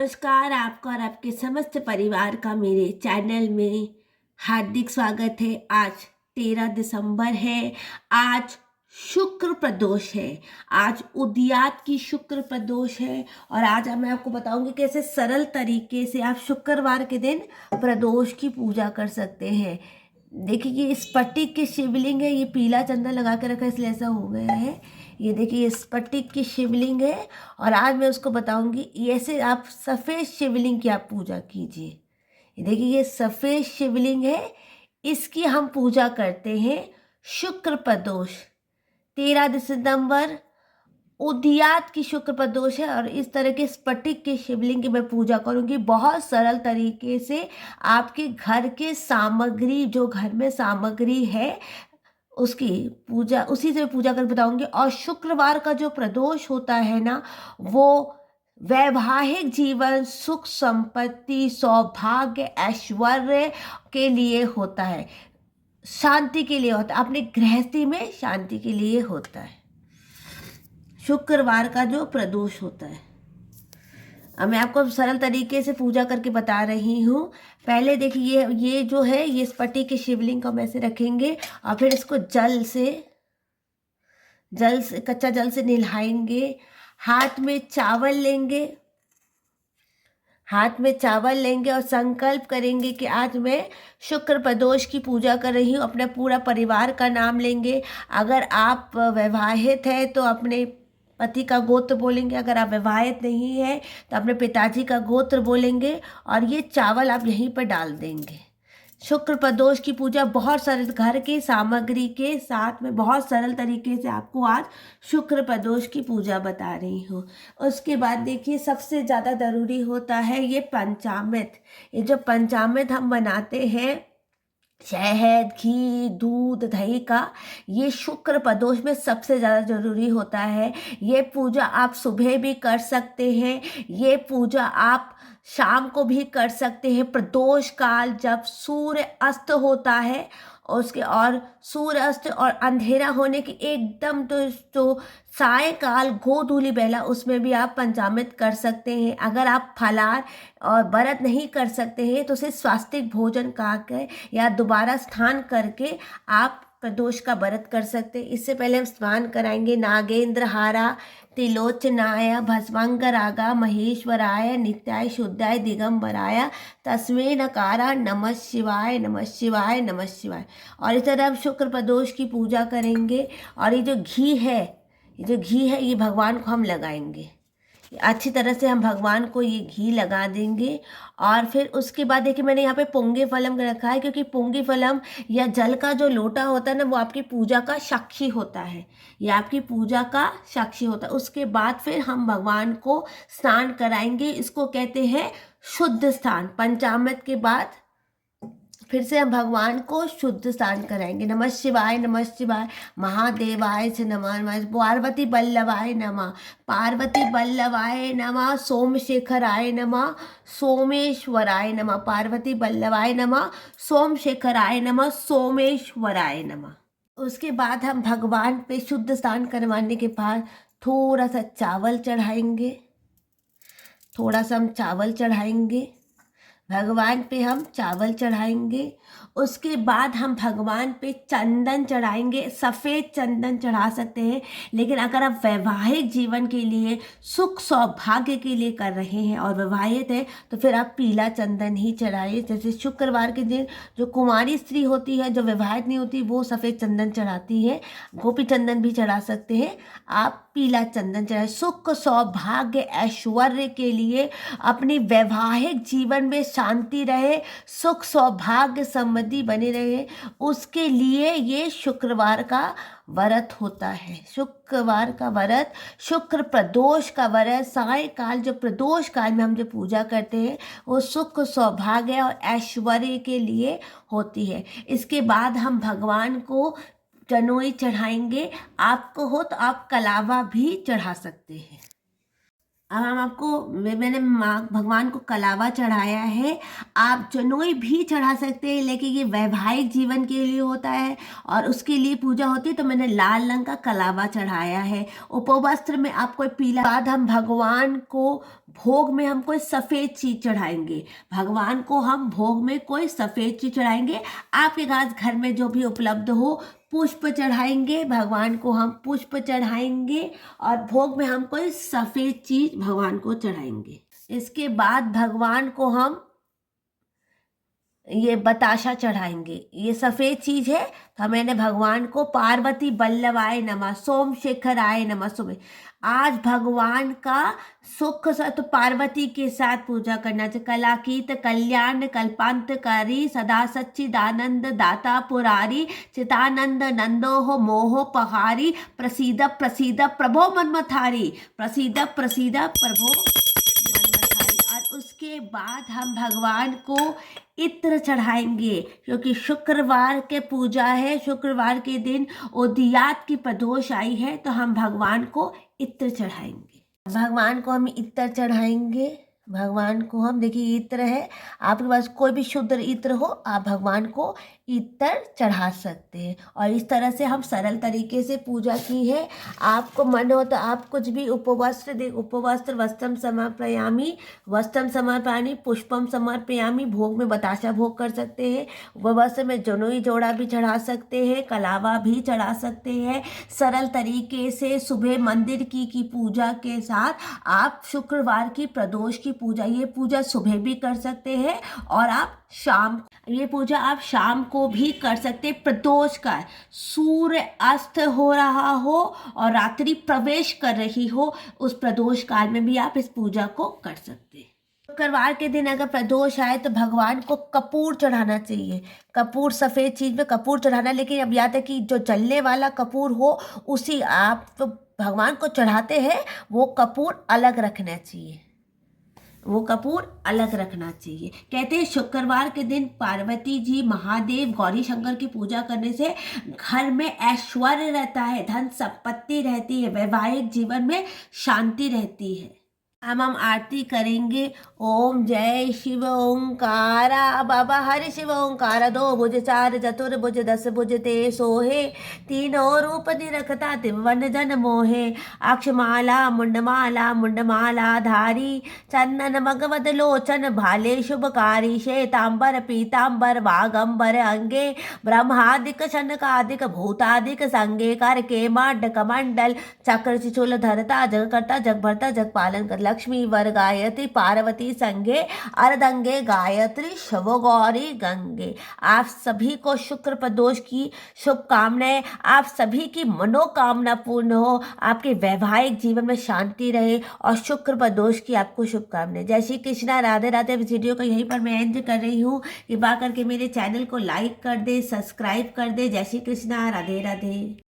नमस्कार, आपका और आपके समस्त परिवार का मेरे चैनल में हार्दिक स्वागत है। आज 13 दिसंबर है। आज शुक्र प्रदोष है। आज उदयात की शुक्र प्रदोष है और आज मैं आपको बताऊंगी कैसे सरल तरीके से आप शुक्रवार के दिन प्रदोष की पूजा कर सकते हैं। देखिए, ये स्फटिक के शिवलिंग है। ये पीला चंदन लगा के रखा है इसलिए ऐसा हो गया है। ये देखिए, ये स्फटिक की शिवलिंग है और आज मैं उसको बताऊंगी ऐसे आप सफ़ेद शिवलिंग की आप पूजा कीजिए। ये देखिए, ये सफ़ेद शिवलिंग है, इसकी हम पूजा करते हैं शुक्र प्रदोष 13 दिसंबर उदयात की शुक्र प्रदोष है। और इस तरह के स्फटिक के शिवलिंग की मैं पूजा करूंगी बहुत सरल तरीके से। आपके घर के सामग्री, जो घर में सामग्री है उसकी पूजा, उसी से पूजा कर बताऊंगी। और शुक्रवार का जो प्रदोष होता है ना, वो वैवाहिक जीवन, सुख संपत्ति, सौभाग्य, ऐश्वर्य के लिए होता है, शांति के लिए होता है, अपनी गृहस्थी में शांति के लिए होता है शुक्रवार का जो प्रदोष होता है। अब मैं आपको सरल तरीके से पूजा करके बता रही हूँ। पहले देखिए, ये जो है, ये स्फटिक के शिवलिंग को हम ऐसे रखेंगे और फिर इसको जल से कच्चा जल से नहलाएंगे। हाथ में चावल लेंगे और संकल्प करेंगे कि आज मैं शुक्र प्रदोष की पूजा कर रही हूँ। अपने पूरा परिवार का नाम लेंगे। अगर आप वैवाहित है तो अपने पति का गोत्र बोलेंगे, अगर आप विवाहित नहीं है तो अपने पिताजी का गोत्र बोलेंगे और ये चावल आप यहीं पर डाल देंगे। शुक्र प्रदोष की पूजा बहुत सारे घर की सामग्री के साथ में बहुत सरल तरीके से आपको आज शुक्र प्रदोष की पूजा बता रही हूँ। उसके बाद देखिए, सबसे ज़्यादा ज़रूरी होता है ये पंचामृत। ये जो पंचामृत हम बनाते हैं, शहद, घी, दूध, दही का, ये शुक्र प्रदोष में सबसे ज़्यादा ज़रूरी होता है। ये पूजा आप सुबह भी कर सकते हैं, ये पूजा आप शाम को भी कर सकते हैं। प्रदोष काल जब सूर्य अस्त होता है, और सूर्य अस्त और अंधेरा होने की एकदम तो सायकाल गोधूली बेला, उसमें भी आप पंचामृत कर सकते हैं। अगर आप फलाहार और व्रत नहीं कर सकते हैं तो सिर्फ स्वास्तिक भोजन खाकर या दोबारा स्नान करके आप प्रदोष का व्रत कर सकते हैं। इससे पहले हम स्नान कराएंगे। नागेंद्र हारा त्रिलोचनाय भस्मांगरागा महेश्वराय नित्याय शुद्धाय दिगंबराय तस्मै नकारा नमः शिवाय नमः शिवाय नमः शिवाय। और इस तरह हम शुक्र प्रदोष की पूजा करेंगे। और ये जो घी है, ये भगवान को हम लगाएंगे। अच्छी तरह से हम भगवान को ये घी लगा देंगे। और फिर उसके बाद देखिए, मैंने यहाँ पे पुंगे फलम रखा है, क्योंकि पुंगे फलम या जल का जो लोटा होता है ना, वो आपकी पूजा का साक्षी होता है। ये आपकी पूजा का साक्षी होता है। उसके बाद फिर हम भगवान को स्नान कराएंगे। इसको कहते हैं शुद्ध स्नान। पंचामृत के बाद फिर से हम भगवान को शुद्ध स्नान कराएंगे। नमः शिवाय नमः शिवाय, महादेवाय से नमः, पार्वती बल्लभाय नमः, पार्वती बल्लभाय नमः, सोमशेखराय नमः, सोमेश्वराय नमः, पार्वती बल्लभाय नमः, सोमशेखराय नमः, सोमेश्वराय नमः। उसके बाद हम भगवान पे शुद्ध स्नान करवाने के बाद थोड़ा सा चावल चढ़ाएंगे। भगवान पे हम चावल चढ़ाएंगे। उसके बाद हम भगवान पे चंदन चढ़ाएंगे। सफ़ेद चंदन चढ़ा सकते हैं, लेकिन अगर आप वैवाहिक जीवन के लिए, सुख सौभाग्य के लिए कर रहे हैं और विवाहित है तो फिर आप पीला चंदन ही चढ़ाइए। जैसे शुक्रवार के दिन जो कुंवारी स्त्री होती है, जो विवाहित नहीं होती, वो सफ़ेद चंदन चढ़ाती है। गोपी चंदन भी चढ़ा सकते हैं, आप पीला चंदन चढ़ाए। सुख सौभाग्य ऐश्वर्य के लिए, अपनी वैवाहिक जीवन में शांति रहे, सुख सौभाग्य समृद्धि बने रहे, उसके लिए ये शुक्रवार का व्रत होता है। शुक्रवार का व्रत, शुक्र प्रदोष का व्रत, सायकाल जो प्रदोष काल में हम जो पूजा करते हैं, वो सुख सौभाग्य और ऐश्वर्य के लिए होती है। इसके बाद हम भगवान को जनोई चढ़ाएंगे। आपको हो तो आप कलावा भी चढ़ा सकते हैं। अब हम आपको, मैंने भगवान को कलावा चढ़ाया है, आप जनोई भी चढ़ा सकते हैं, लेकिन ये वैवाहिक जीवन के लिए होता है और उसके लिए पूजा होती है, तो मैंने लाल रंग का कलावा चढ़ाया है। उपवस्त्र में आप कोई पीला। बाद हम भगवान को भोग में हम कोई सफ़ेद चीज़ चढ़ाएंगे, भगवान को हम भोग में कोई सफ़ेद चीज़ चढ़ाएंगे। आपके घर में जो भी उपलब्ध हो, पुष्प चढ़ाएंगे, भगवान को हम पुष्प चढ़ाएंगे और भोग में हम कोई सफ़ेद चीज़ भगवान को चढ़ाएंगे। इसके बाद भगवान को हम ये बताशा चढ़ाएंगे। ये सफ़ेद चीज़ है तो मैंने भगवान को पार्वती बल्लभाय नमः, सोम शेखराय नमः। सुबह आज भगवान का सुख तो पार्वती के साथ पूजा करना चाहिए। कलाकीत कल्याण कल्पांतकारी सदा सच्चिदानंद दाता पुरारी चितानंद नंदोह मोह पहारी प्रसीद प्रसीद प्रभो मनमथारी, प्रसीद प्रसीद प्रभो मनमथारी। और उसके बाद हम भगवान को इत्र चढ़ाएंगे, क्योंकि शुक्रवार के पूजा है, शुक्रवार के दिन उदियात की प्रदोष आई है, तो हम भगवान को इत्र चढ़ाएंगे। भगवान को हम इत्र चढ़ाएंगे। भगवान को हम, देखिए इत्र है, आपके पास कोई भी शुद्ध इत्र हो, आप भगवान को इत्र चढ़ा सकते हैं। और इस तरह से हम सरल तरीके से पूजा की है। आपको मन हो तो आप कुछ भी उपवस्त्र वस्त्रम समर्पयामि, वस्त्रम समर्पयामि, पुष्पम समर्पयामि, भोग में बताशा भोग कर सकते हैं। उपवस्त्र में जनुई जोड़ा भी चढ़ा सकते हैं, कलावा भी चढ़ा सकते हैं। सरल तरीके से सुबह मंदिर की पूजा के साथ आप शुक्रवार की प्रदोष की पूजा, ये पूजा सुबह भी कर सकते हैं और आप ये पूजा आप शाम को भी कर सकते हैं। प्रदोष का सूर्य अस्त हो रहा हो और रात्रि प्रवेश कर रही हो, उस प्रदोष काल में भी आप इस पूजा को कर सकते हैं। शुक्रवार के दिन अगर प्रदोष आए तो भगवान को कपूर चढ़ाना चाहिए। कपूर, सफ़ेद चीज़ में कपूर चढ़ाना, लेकिन अब याद है कि जो जलने वाला कपूर हो उसी आप तो भगवान को चढ़ाते हैं, वो कपूर अलग रखना चाहिए, वो कपूर अलग रखना चाहिए। कहते हैं शुक्रवार के दिन पार्वती जी, महादेव, गौरी शंकर की पूजा करने से घर में ऐश्वर्य रहता है, धन संपत्ति रहती है, वैवाहिक जीवन में शांति रहती है। हम आरती करेंगे। ओम जय शिव ओंकारा, बाबा हरि शिव ओंकारा। दो भुज चार चतुर्भुज दस भुज ते सोहे, तीनों रूप निरखता त्रिभुवन जन मोहे। अक्षमाला मुंडमाला मुंडमाला धारी, चंदन भगवत लोचन भाले शुभकारी। श्वेतांबर पीतांबर वागंबर अंगे, ब्रह्मादिक शनकादिक भूतादिक संगे। कर के मांड कमंडल चक्र चिचुल धरता, जग करता जग भरता जग पालन कर। लक्ष्मी वर गायत्री पार्वती संगे, अर्धंगे गायत्री शिव गौरी गंगे। आप सभी को शुक्र प्रदोष की शुभकामनाएं। आप सभी की मनोकामना पूर्ण हो, आपके वैवाहिक जीवन में शांति रहे और शुक्र प्रदोष की आपको शुभकामनाएं। जय श्री कृष्णा, राधे राधे। इस वीडियो को यहीं पर मैं एंड कर रही हूँ। कृपा करके मेरे चैनल को लाइक कर दे, सब्सक्राइब कर दे। जय श्री कृष्णा, राधे राधे।